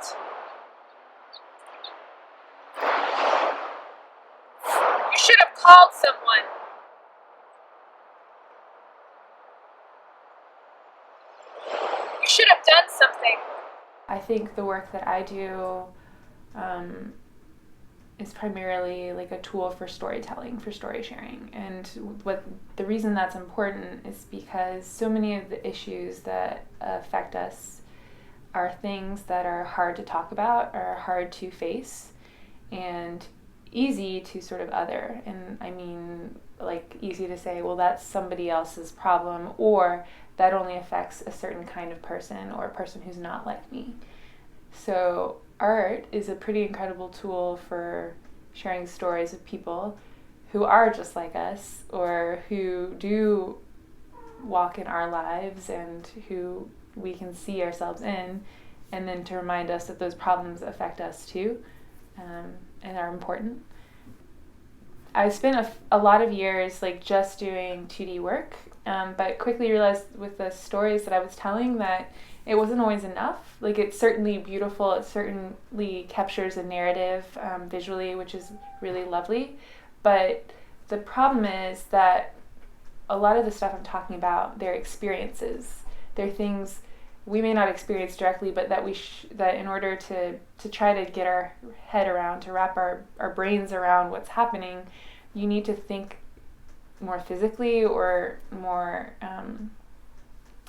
left. You should have called someone. You should have done something. I think the work that I do um, is primarily like a tool for storytelling, for story sharing. And what the reason that's important is because so many of the issues that affect us are things that are hard to talk about, are hard to face, and easy to sort of other. And I mean, like, easy to say, well, that's somebody else's problem, or that only affects a certain kind of person or a person who's not like me. So art is a pretty incredible tool for sharing stories of people who are just like us or who do walk in our lives and who we can see ourselves in, and then to remind us that those problems affect us too, and are important. I spent a lot of years like just doing 2D work, but quickly realized with the stories that I was telling that it wasn't always enough. Like, it's certainly beautiful, it certainly captures a narrative visually, which is really lovely, but the problem is that a lot of the stuff I'm talking about, they're experiences. They're things we may not experience directly, but that that in order to try to get our head around, to wrap our brains around what's happening, you need to think more physically or more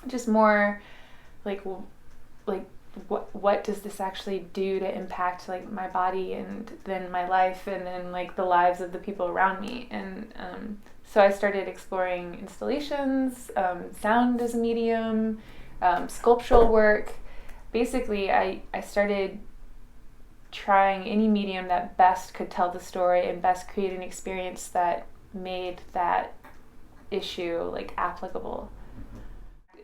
just more like like what does this actually do to impact like my body and then my life and then like the lives of the people around me. And so I started exploring installations, sound as a medium, sculptural work. Basically, I started trying any medium that best could tell the story and best create an experience that made that issue like applicable.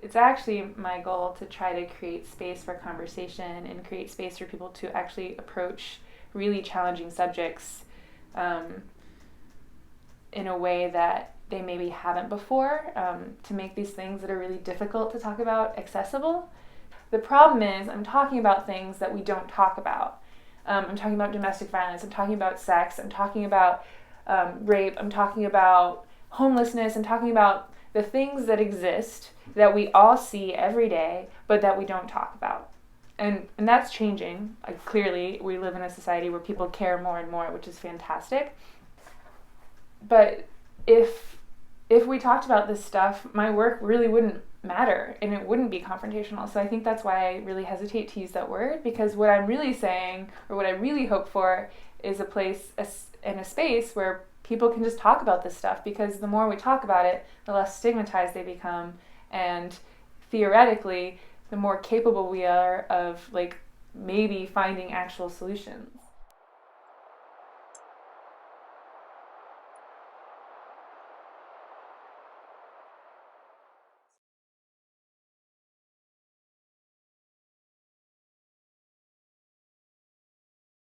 It's actually my goal to try to create space for conversation and create space for people to actually approach really challenging subjects in a way that they maybe haven't before, to make these things that are really difficult to talk about accessible. The problem is I'm talking about things that we don't talk about. I'm talking about domestic violence, I'm talking about sex, I'm talking about rape, I'm talking about homelessness, I'm talking about the things that exist that we all see every day, but that we don't talk about. And that's changing. Like, clearly, we live in a society where people care more and more, which is fantastic. But if we talked about this stuff, my work really wouldn't matter and it wouldn't be confrontational. So I think that's why I really hesitate to use that word, because what I'm really saying, or what I really hope for, is a place and a space where people can just talk about this stuff, because the more we talk about it, the less stigmatized they become, and theoretically, the more capable we are of like maybe finding actual solutions.